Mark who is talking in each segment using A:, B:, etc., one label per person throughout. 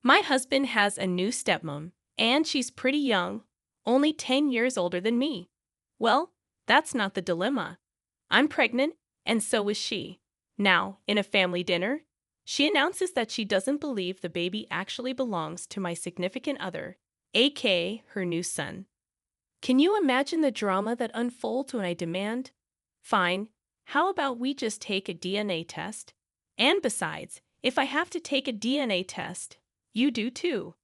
A: My husband has a new stepmom, and she's pretty young, only 10 years older than me. Well, that's not the dilemma. I'm pregnant, and so is she. Now, in a family dinner, she announces that she doesn't believe the baby actually belongs to my significant other, aka her new son. Can you imagine the drama that unfolds when I demand, "Fine, how about we just take a DNA test? And besides, if I have to take a DNA test, you do too."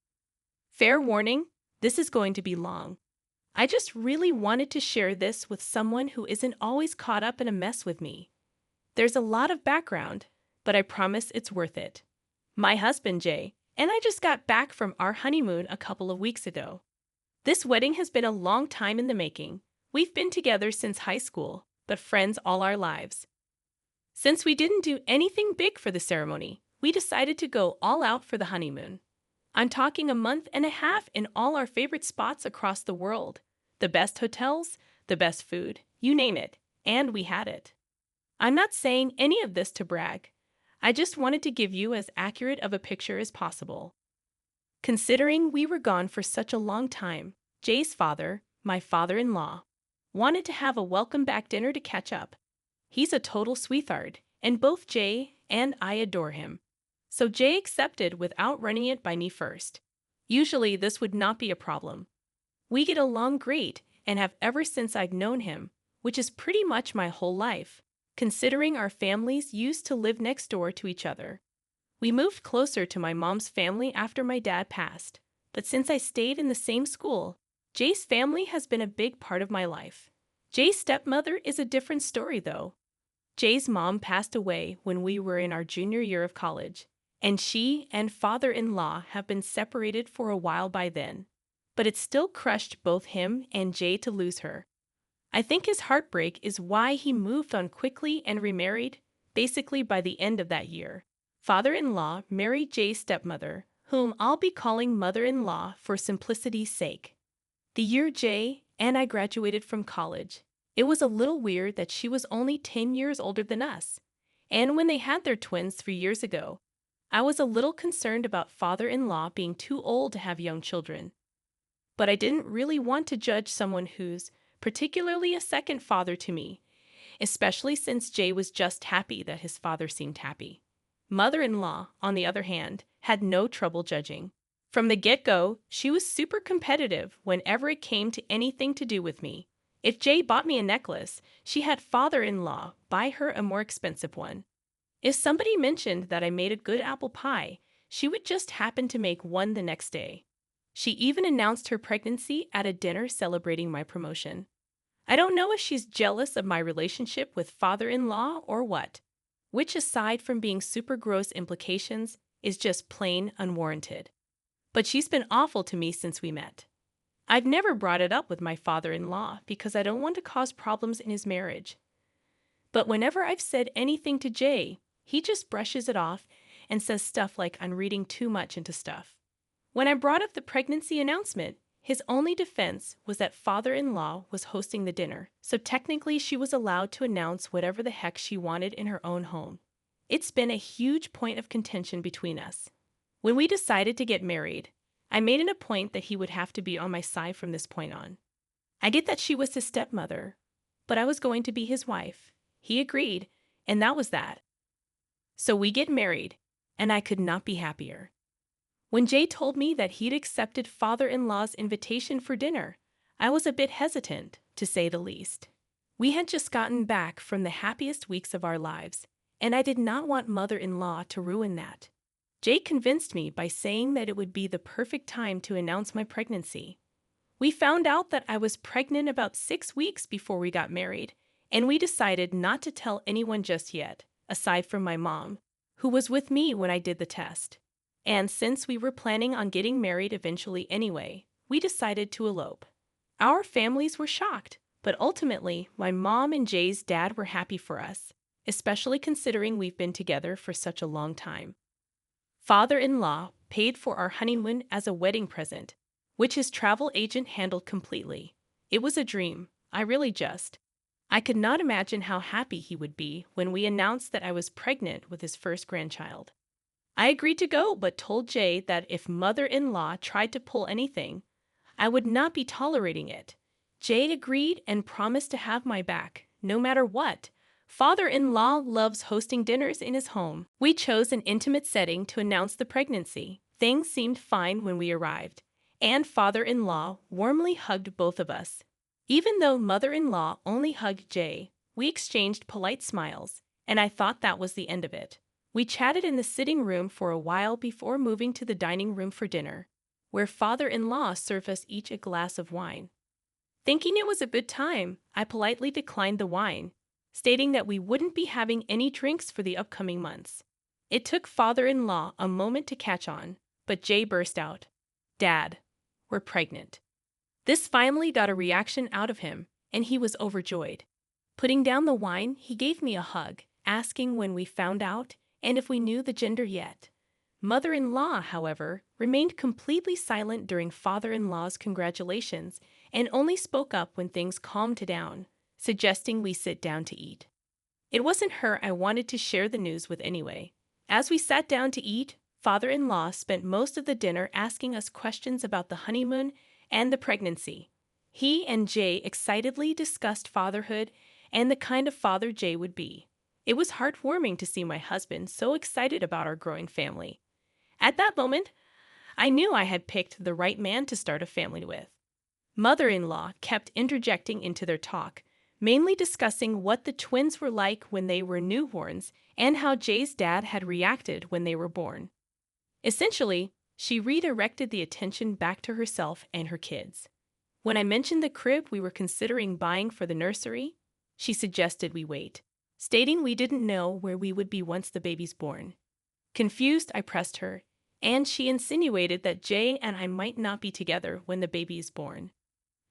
A: Fair warning, this is going to be long. I just really wanted to share this with someone who isn't always caught up in a mess with me. There's a lot of background, but I promise it's worth it. My husband, Jay, and I just got back from our honeymoon a couple of weeks ago. This wedding has been a long time in the making. We've been together since high school, but friends all our lives. Since we didn't do anything big for the ceremony, we decided to go all out for the honeymoon. I'm talking a month and a half in all our favorite spots across the world. The best hotels, the best food, you name it, and we had it. I'm not saying any of this to brag. I just wanted to give you as accurate of a picture as possible. Considering we were gone for such a long time, Jay's father, my father-in-law, wanted to have a welcome back dinner to catch up. He's a total sweetheart, and both Jay and I adore him. So Jay accepted without running it by me first. Usually this would not be a problem. We get along great and have ever since I've known him, which is pretty much my whole life, considering our families used to live next door to each other. We moved closer to my mom's family after my dad passed, but since I stayed in the same school, Jay's family has been a big part of my life. Jay's stepmother is a different story though. Jay's mom passed away when we were in our junior year of college, and she and father-in-law have been separated for a while by then. But it still crushed both him and Jay to lose her. I think his heartbreak is why he moved on quickly and remarried, basically by the end of that year. Father-in-law married Jay's stepmother, whom I'll be calling mother-in-law for simplicity's sake. The year Jay and I graduated from college, it was a little weird that she was only 10 years older than us. And when they had their twins 3 years ago, I was a little concerned about father-in-law being too old to have young children. But I didn't really want to judge someone who's particularly a second father to me, especially since Jay was just happy that his father seemed happy. Mother-in-law, on the other hand, had no trouble judging. From the get-go, she was super competitive whenever it came to anything to do with me. If Jay bought me a necklace, she had father-in-law buy her a more expensive one. If somebody mentioned that I made a good apple pie, she would just happen to make one the next day. She even announced her pregnancy at a dinner celebrating my promotion. I don't know if she's jealous of my relationship with father-in-law or what, which aside from being super gross implications, is just plain unwarranted. But she's been awful to me since we met. I've never brought it up with my father-in-law because I don't want to cause problems in his marriage. But whenever I've said anything to Jay, he just brushes it off and says stuff like I'm reading too much into stuff. When I brought up the pregnancy announcement, his only defense was that father-in-law was hosting the dinner, so technically she was allowed to announce whatever the heck she wanted in her own home. It's been a huge point of contention between us. When we decided to get married, I made it a point that he would have to be on my side from this point on. I get that she was his stepmother, but I was going to be his wife. He agreed, and that was that. So we get married, and I could not be happier. When Jay told me that he'd accepted father-in-law's invitation for dinner, I was a bit hesitant, to say the least. We had just gotten back from the happiest weeks of our lives, and I did not want mother-in-law to ruin that. Jay convinced me by saying that it would be the perfect time to announce my pregnancy. We found out that I was pregnant about 6 weeks before we got married, and we decided not to tell anyone just yet, aside from my mom, who was with me when I did the test. And since we were planning on getting married eventually anyway, we decided to elope. Our families were shocked, but ultimately, my mom and Jay's dad were happy for us, especially considering we've been together for such a long time. Father-in-law paid for our honeymoon as a wedding present, which his travel agent handled completely. It was a dream, I could not imagine how happy he would be when we announced that I was pregnant with his first grandchild. I agreed to go, but told Jay that if mother-in-law tried to pull anything, I would not be tolerating it. Jay agreed and promised to have my back, no matter what. Father-in-law loves hosting dinners in his home. We chose an intimate setting to announce the pregnancy. Things seemed fine when we arrived, and father-in-law warmly hugged both of us. Even though mother-in-law only hugged Jay, we exchanged polite smiles, and I thought that was the end of it. We chatted in the sitting room for a while before moving to the dining room for dinner, where father-in-law served us each a glass of wine. Thinking it was a good time, I politely declined the wine, stating that we wouldn't be having any drinks for the upcoming months. It took father-in-law a moment to catch on, but Jay burst out, "Dad, we're pregnant." This finally got a reaction out of him, and he was overjoyed. Putting down the wine, he gave me a hug, asking when we found out and if we knew the gender yet. Mother-in-law, however, remained completely silent during father-in-law's congratulations and only spoke up when things calmed down, suggesting we sit down to eat. It wasn't her I wanted to share the news with anyway. As we sat down to eat, father-in-law spent most of the dinner asking us questions about the honeymoon and the pregnancy. He and Jay excitedly discussed fatherhood and the kind of father Jay would be. It was heartwarming to see my husband so excited about our growing family. At that moment, I knew I had picked the right man to start a family with. Mother-in-law kept interjecting into their talk, mainly discussing what the twins were like when they were newborns and how Jay's dad had reacted when they were born. Essentially, she redirected the attention back to herself and her kids. When I mentioned the crib we were considering buying for the nursery, she suggested we wait, stating we didn't know where we would be once the baby's born. Confused, I pressed her, and she insinuated that Jay and I might not be together when the baby is born.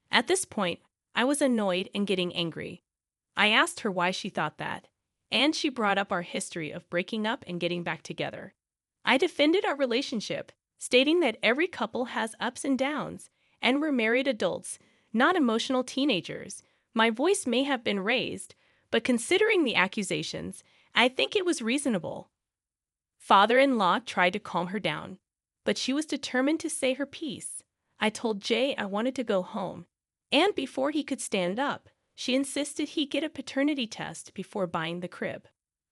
A: At this point, I was annoyed and getting angry. I asked her why she thought that, and she brought up our history of breaking up and getting back together. I defended our relationship, stating that every couple has ups and downs, and we're married adults, not emotional teenagers. My voice may have been raised, but considering the accusations, I think it was reasonable. Father-in-law tried to calm her down, but she was determined to say her piece. I told Jay I wanted to go home, and before he could stand up, she insisted he get a paternity test before buying the crib.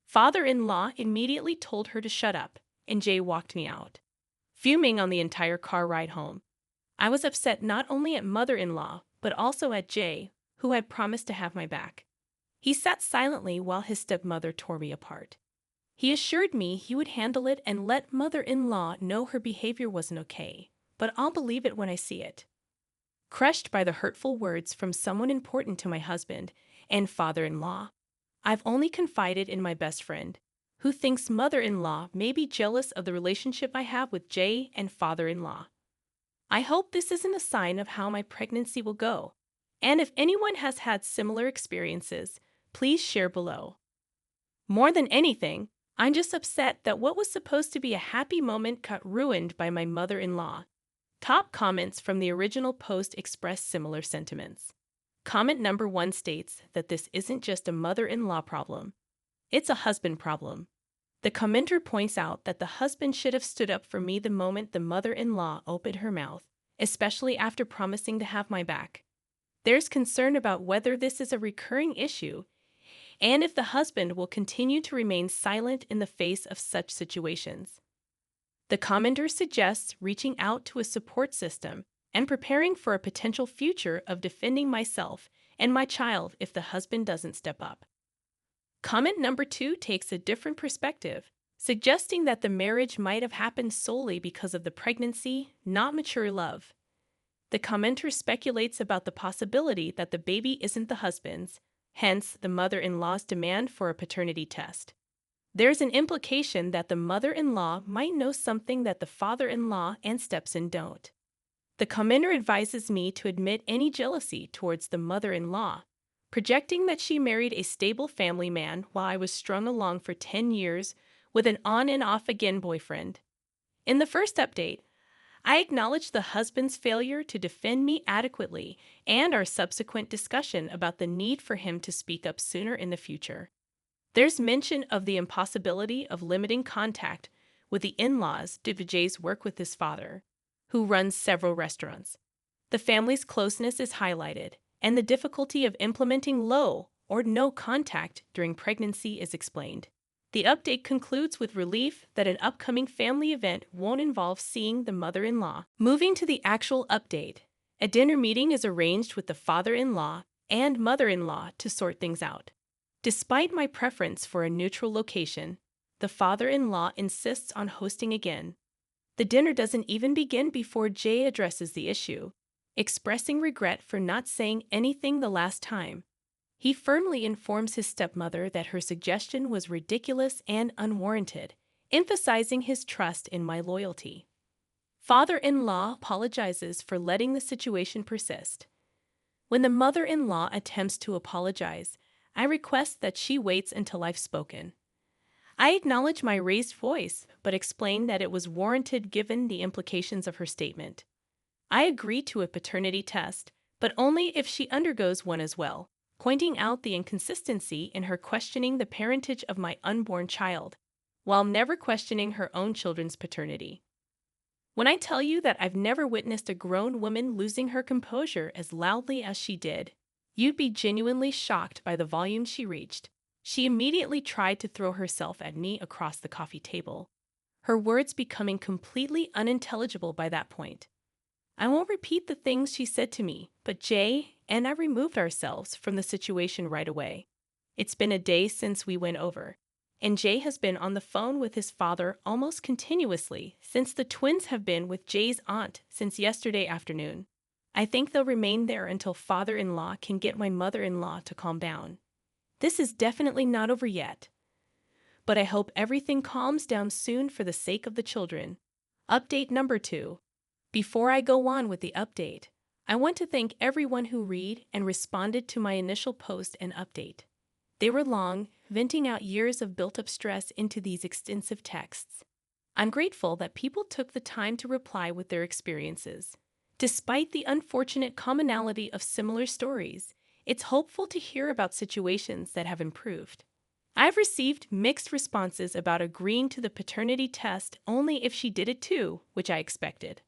A: Father-in-law immediately told her to shut up, and Jay walked me out, fuming on the entire car ride home. I was upset not only at mother-in-law, but also at Jay, who had promised to have my back. He sat silently while his stepmother tore me apart. He assured me he would handle it and let mother-in-law know her behavior wasn't okay, but I'll believe it when I see it. Crushed by the hurtful words from someone important to my husband and father-in-law, I've only confided in my best friend, who thinks mother-in-law may be jealous of the relationship I have with Jay and father-in-law. I hope this isn't a sign of how my pregnancy will go, and if anyone has had similar experiences, please share below. More than anything, I'm just upset that what was supposed to be a happy moment got ruined by my mother-in-law. Top comments from the original post express similar sentiments. Comment number 1 states that this isn't just a mother-in-law problem, it's a husband problem. The commenter points out that the husband should have stood up for me the moment the mother-in-law opened her mouth, especially after promising to have my back. There's concern about whether this is a recurring issue and if the husband will continue to remain silent in the face of such situations. The commenter suggests reaching out to a support system and preparing for a potential future of defending myself and my child if the husband doesn't step up. Comment number 2 takes a different perspective, suggesting that the marriage might have happened solely because of the pregnancy, not mature love. The commenter speculates about the possibility that the baby isn't the husband's, hence the mother-in-law's demand for a paternity test. There's an implication that the mother-in-law might know something that the father-in-law and stepson don't. The commenter advises me to admit any jealousy towards the mother-in-law, projecting that she married a stable family man while I was strung along for 10 years with an on and off again boyfriend. In the first update, I acknowledged the husband's failure to defend me adequately and our subsequent discussion about the need for him to speak up sooner in the future. There's mention of the impossibility of limiting contact with the in-laws due to Jay's work with his father, who runs several restaurants. The family's closeness is highlighted, and the difficulty of implementing low or no contact during pregnancy is explained. The update concludes with relief that an upcoming family event won't involve seeing the mother-in-law. Moving to the actual update, a dinner meeting is arranged with the father-in-law and mother-in-law to sort things out. Despite my preference for a neutral location, the father-in-law insists on hosting again. The dinner doesn't even begin before Jay addresses the issue, expressing regret for not saying anything the last time. He firmly informs his stepmother that her suggestion was ridiculous and unwarranted, emphasizing his trust in my loyalty. Father-in-law apologizes for letting the situation persist. When the mother-in-law attempts to apologize, I request that she waits until I've spoken. I acknowledge my raised voice, but explain that it was warranted given the implications of her statement. I agree to a paternity test, but only if she undergoes one as well, pointing out the inconsistency in her questioning the parentage of my unborn child, while never questioning her own children's paternity. When I tell you that I've never witnessed a grown woman losing her composure as loudly as she did, you'd be genuinely shocked by the volume she reached. She immediately tried to throw herself at me across the coffee table, her words becoming completely unintelligible by that point. I won't repeat the things she said to me, but Jay and I removed ourselves from the situation right away. It's been a day since we went over, and Jay has been on the phone with his father almost continuously since the twins have been with Jay's aunt since yesterday afternoon. I think they'll remain there until father-in-law can get my mother-in-law to calm down. This is definitely not over yet, but I hope everything calms down soon for the sake of the children. Update number 2. Before I go on with the update, I want to thank everyone who read and responded to my initial post and update. They were long, venting out years of built-up stress into these extensive texts. I'm grateful that people took the time to reply with their experiences. Despite the unfortunate commonality of similar stories, it's hopeful to hear about situations that have improved. I've received mixed responses about agreeing to the paternity test only if she did it too, which I expected.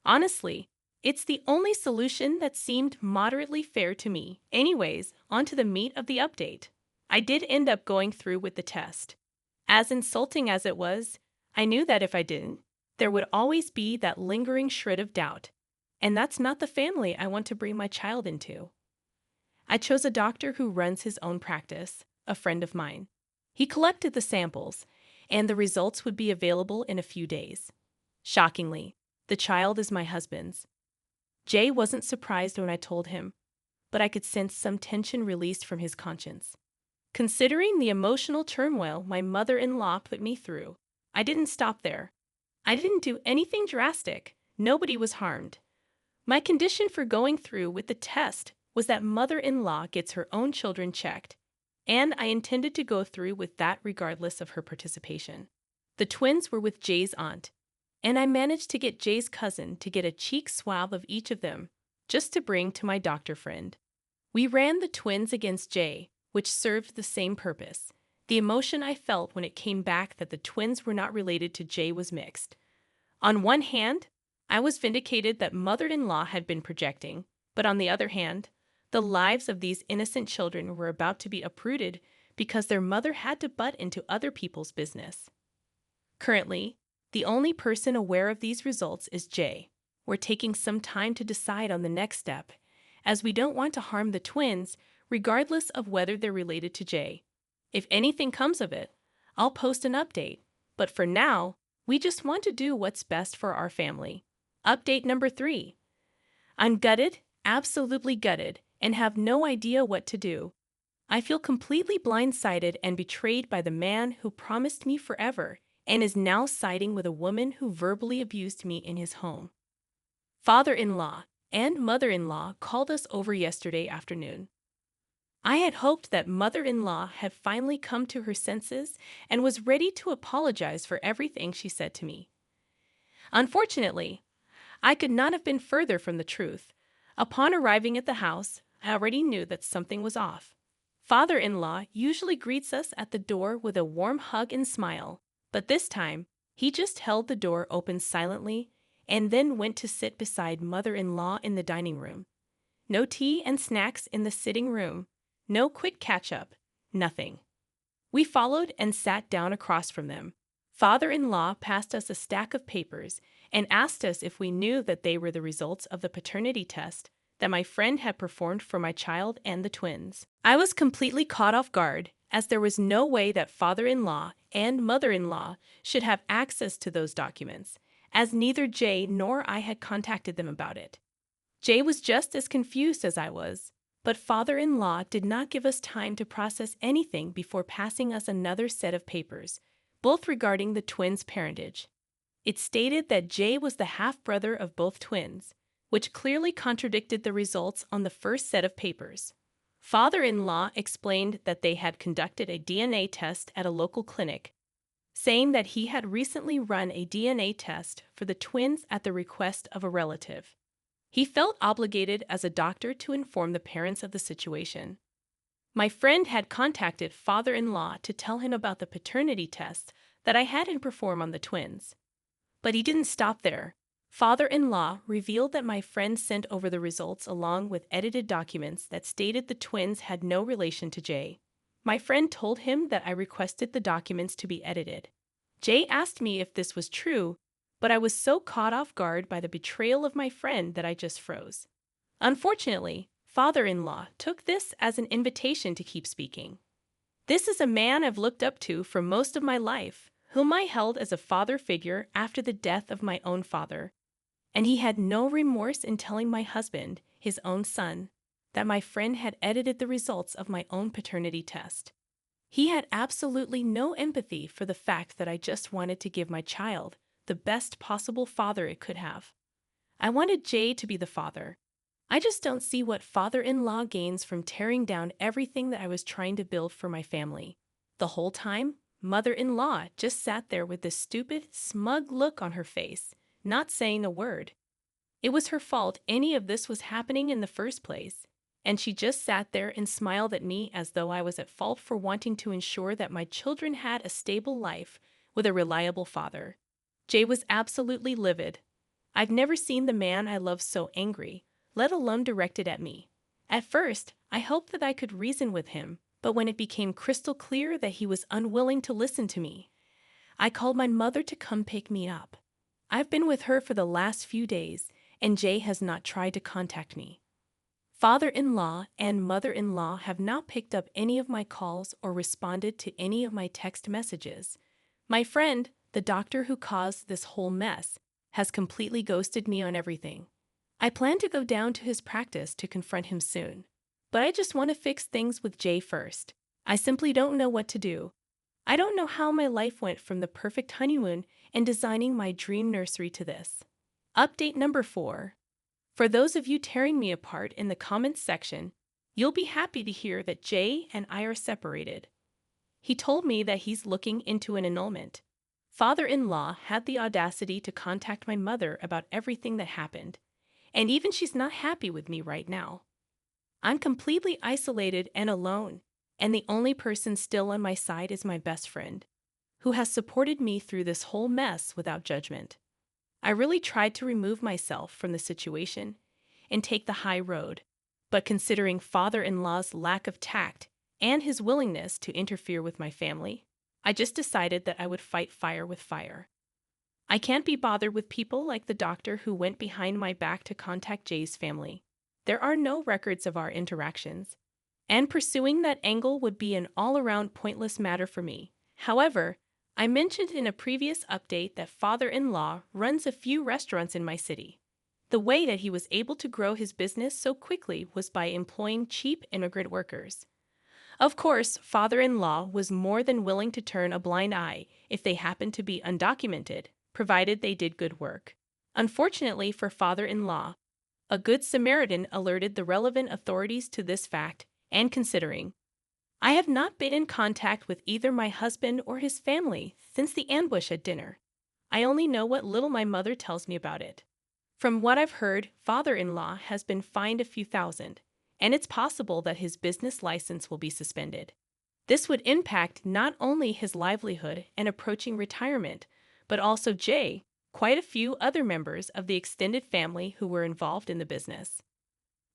A: Honestly, it's the only solution that seemed moderately fair to me. Anyways, on to the meat of the update. I did end up going through with the test. As insulting as it was, I knew that if I didn't, there would always be that lingering shred of doubt. And that's not the family I want to bring my child into. I chose a doctor who runs his own practice, a friend of mine. He collected the samples, and the results would be available in a few days. Shockingly, the child is my husband's. Jay wasn't surprised when I told him, but I could sense some tension released from his conscience. Considering the emotional turmoil my mother-in-law put me through, I didn't stop there. I didn't do anything drastic. Nobody was harmed. My condition for going through with the test was that mother-in-law gets her own children checked, and I intended to go through with that regardless of her participation. The twins were with Jay's aunt, and I managed to get Jay's cousin to get a cheek swab of each of them, just to bring to my doctor friend. We ran the twins against Jay, which served the same purpose. The emotion I felt when it came back that the twins were not related to Jay was mixed. On one hand, I was vindicated that mother-in-law had been projecting, but on the other hand, the lives of these innocent children were about to be uprooted because their mother had to butt into other people's business. Currently, the only person aware of these results is Jay. We're taking some time to decide on the next step, as we don't want to harm the twins, regardless of whether they're related to Jay. If anything comes of it, I'll post an update, but for now, we just want to do what's best for our family. Update number 3. I'm gutted, absolutely gutted, and have no idea what to do. I feel completely blindsided and betrayed by the man who promised me forever and is now siding with a woman who verbally abused me in his home. Father-in-law and mother-in-law called us over yesterday afternoon. I had hoped that mother-in-law had finally come to her senses and was ready to apologize for everything she said to me. Unfortunately, I could not have been further from the truth. Upon arriving at the house, I already knew that something was off. Father-in-law usually greets us at the door with a warm hug and smile, but this time, He just held the door open silently and then went to sit beside mother-in-law in the dining room. No tea and snacks in the sitting room. No quick catch-up. Nothing. We followed and sat down across from them. Father-in-law passed us a stack of papers and asked us if we knew that they were the results of the paternity test that my friend had performed for my child and the twins. I was completely caught off guard, as there was no way that father-in-law and mother-in-law should have access to those documents, as neither Jay nor I had contacted them about it. Jay was just as confused as I was, but father-in-law did not give us time to process anything before passing us another set of papers, both regarding the twins' parentage. It stated that Jay was the half-brother of both twins, which clearly contradicted the results on the first set of papers. Father-in-law explained that they had conducted a DNA test at a local clinic, saying that he had recently run a DNA test for the twins at the request of a relative. He felt obligated as a doctor to inform the parents of the situation. My friend had contacted father-in-law to tell him about the paternity test that I had him perform on the twins. But he didn't stop there. Father-in-law revealed that my friend sent over the results along with edited documents that stated the twins had no relation to Jay. My friend told him that I requested the documents to be edited. Jay asked me if this was true, but I was so caught off guard by the betrayal of my friend that I just froze. Unfortunately, father-in-law took this as an invitation to keep speaking. This is a man I've looked up to for most of my life, whom I held as a father figure after the death of my own father. And he had no remorse in telling my husband, his own son, that my friend had edited the results of my own paternity test. He had absolutely no empathy for the fact that I just wanted to give my child the best possible father it could have. I wanted Jay to be the father. I just don't see what father-in-law gains from tearing down everything that I was trying to build for my family. The whole time, mother-in-law just sat there with this stupid, smug look on her face, not saying a word. It was her fault any of this was happening in the first place, and she just sat there and smiled at me as though I was at fault for wanting to ensure that my children had a stable life with a reliable father. Jay was absolutely livid. I've never seen the man I love so angry, let alone directed at me. At first, I hoped that I could reason with him, but when it became crystal clear that he was unwilling to listen to me, I called my mother to come pick me up. I've been with her for the last few days, and Jay has not tried to contact me. Father-in-law and mother-in-law have not picked up any of my calls or responded to any of my text messages. My friend, the doctor who caused this whole mess, has completely ghosted me on everything. I plan to go down to his practice to confront him soon, but I just want to fix things with Jay first. I simply don't know what to do. I don't know how my life went from the perfect honeymoon and designing my dream nursery to this. Update number 4. For those of you tearing me apart in the comments section, you'll be happy to hear that Jay and I are separated. He told me that he's looking into an annulment. Father-in-law had the audacity to contact my mother about everything that happened, and even she's not happy with me right now. I'm completely isolated and alone, and the only person still on my side is my best friend, who has supported me through this whole mess without judgment. I really tried to remove myself from the situation and take the high road, but considering father-in-law's lack of tact and his willingness to interfere with my family, I just decided that I would fight fire with fire. I can't be bothered with people like the doctor who went behind my back to contact Jay's family. There are no records of our interactions, and pursuing that angle would be an all-around pointless matter for me. However, I mentioned in a previous update that father-in-law runs a few restaurants in my city. The way that he was able to grow his business so quickly was by employing cheap immigrant workers. Of course, father-in-law was more than willing to turn a blind eye if they happened to be undocumented, provided they did good work. Unfortunately for father-in-law, a good Samaritan alerted the relevant authorities to this fact, and considering I have not been in contact with either my husband or his family since the ambush at dinner. I only know what little my mother tells me about it. From what I've heard, father-in-law has been fined a few thousand, and it's possible that his business license will be suspended. This would impact not only his livelihood and approaching retirement, but also Jay, quite a few other members of the extended family who were involved in the business.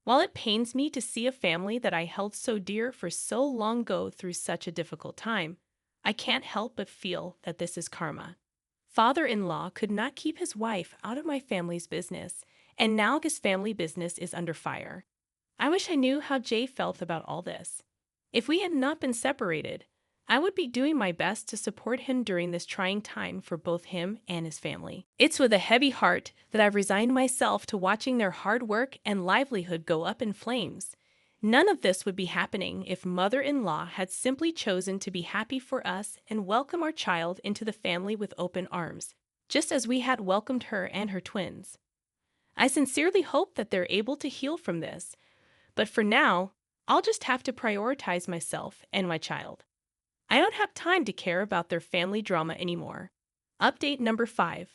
A: While it pains me to see a family that I held so dear for so long go through such a difficult time, I can't help but feel that this is karma. Father-in-law could not keep his wife out of my family's business, and now his family business is under fire. I wish I knew how Jay felt about all this. If we had not been separated, I would be doing my best to support him during this trying time for both him and his family. It's with a heavy heart that I've resigned myself to watching their hard work and livelihood go up in flames. None of this would be happening if mother-in-law had simply chosen to be happy for us and welcome our child into the family with open arms, just as we had welcomed her and her twins. I sincerely hope that they're able to heal from this, but for now, I'll just have to prioritize myself and my child. I don't have time to care about their family drama anymore. Update number 5.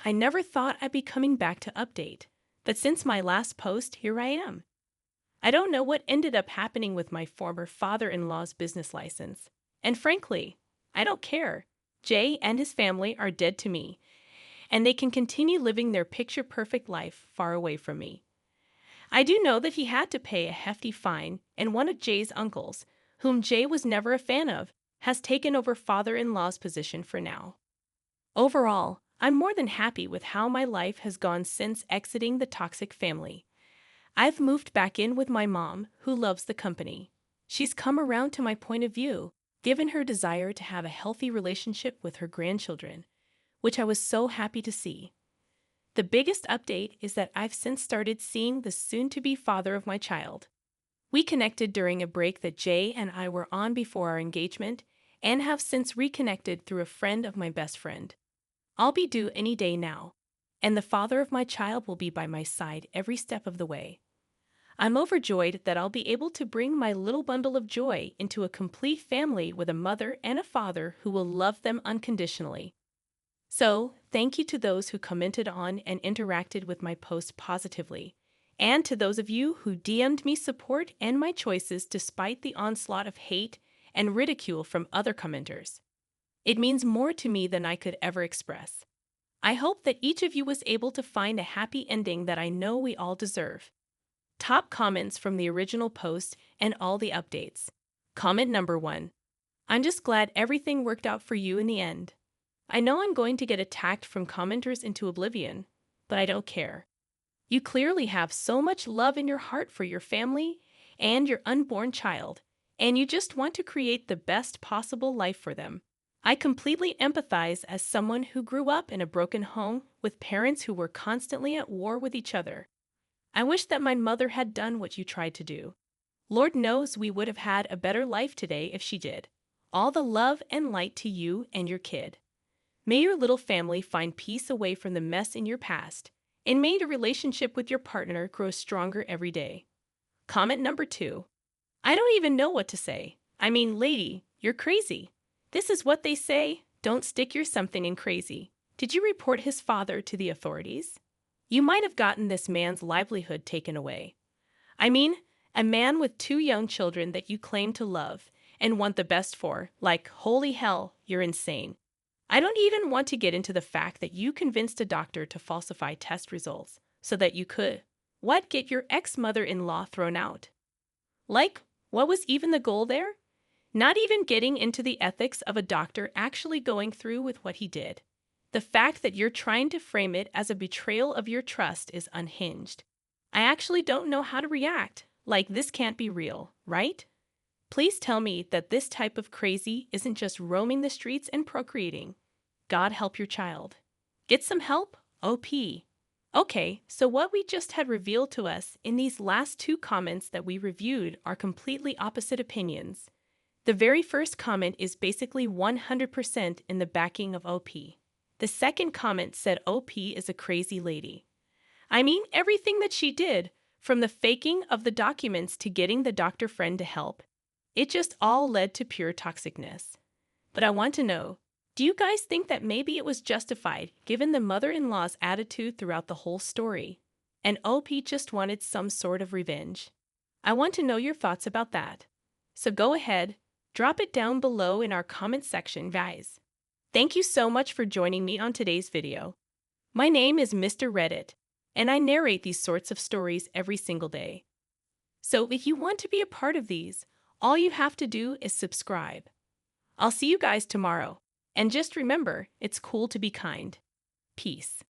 A: I never thought I'd be coming back to update, but since my last post, here I am. I don't know what ended up happening with my former father-in-law's business license, and frankly, I don't care. Jay and his family are dead to me, and they can continue living their picture-perfect life far away from me. I do know that he had to pay a hefty fine, and one of Jay's uncles, whom Jay was never a fan of, has taken over father-in-law's position for now. Overall, I'm more than happy with how my life has gone since exiting the toxic family. I've moved back in with my mom, who loves the company. She's come around to my point of view, given her desire to have a healthy relationship with her grandchildren, which I was so happy to see. The biggest update is that I've since started seeing the soon-to-be father of my child. We connected during a break that Jay and I were on before our engagement, and have since reconnected through a friend of my best friend. I'll be due any day now, and the father of my child will be by my side every step of the way. I'm overjoyed that I'll be able to bring my little bundle of joy into a complete family with a mother and a father who will love them unconditionally. So, thank you to those who commented on and interacted with my post positively, and to those of you who DM'd me support and my choices despite the onslaught of hate and ridicule from other commenters. It means more to me than I could ever express. I hope that each of you was able to find a happy ending that I know we all deserve. Top comments from the original post and all the updates. Comment number 1. I'm just glad everything worked out for you in the end. I know I'm going to get attacked from commenters into oblivion, but I don't care. You clearly have so much love in your heart for your family and your unborn child, and you just want to create the best possible life for them. I completely empathize as someone who grew up in a broken home with parents who were constantly at war with each other. I wish that my mother had done what you tried to do. Lord knows we would have had a better life today if she did. All the love and light to you and your kid. May your little family find peace away from the mess in your past, and may your relationship with your partner grow stronger every day. Comment number 2. I don't even know what to say. I mean, lady, you're crazy. This is what they say, don't stick your something in crazy. Did you report his father to the authorities? You might have gotten this man's livelihood taken away. I mean, a man with 2 young children that you claim to love and want the best for, like, holy hell, you're insane. I don't even want to get into the fact that you convinced a doctor to falsify test results so that you could, get your ex-mother-in-law thrown out. Like, what was even the goal there? Not even getting into the ethics of a doctor actually going through with what he did. The fact that you're trying to frame it as a betrayal of your trust is unhinged. I actually don't know how to react. Like, this can't be real, right? Please tell me that this type of crazy isn't just roaming the streets and procreating. God help your child. Get some help? OP. Okay, so what we just had revealed to us in these last 2 comments that we reviewed are completely opposite opinions. The very first comment is basically 100% in the backing of OP. The second comment said OP is a crazy lady. I mean, everything that she did, from the faking of the documents to getting the doctor friend to help, it just all led to pure toxicness. But I want to know, do you guys think that maybe it was justified given the mother-in-law's attitude throughout the whole story, and OP just wanted some sort of revenge? I want to know your thoughts about that. So go ahead, drop it down below in our comment section, guys. Thank you so much for joining me on today's video. My name is Mr. Reddit, and I narrate these sorts of stories every single day. So if you want to be a part of these, all you have to do is subscribe. I'll see you guys tomorrow, and just remember, it's cool to be kind. Peace.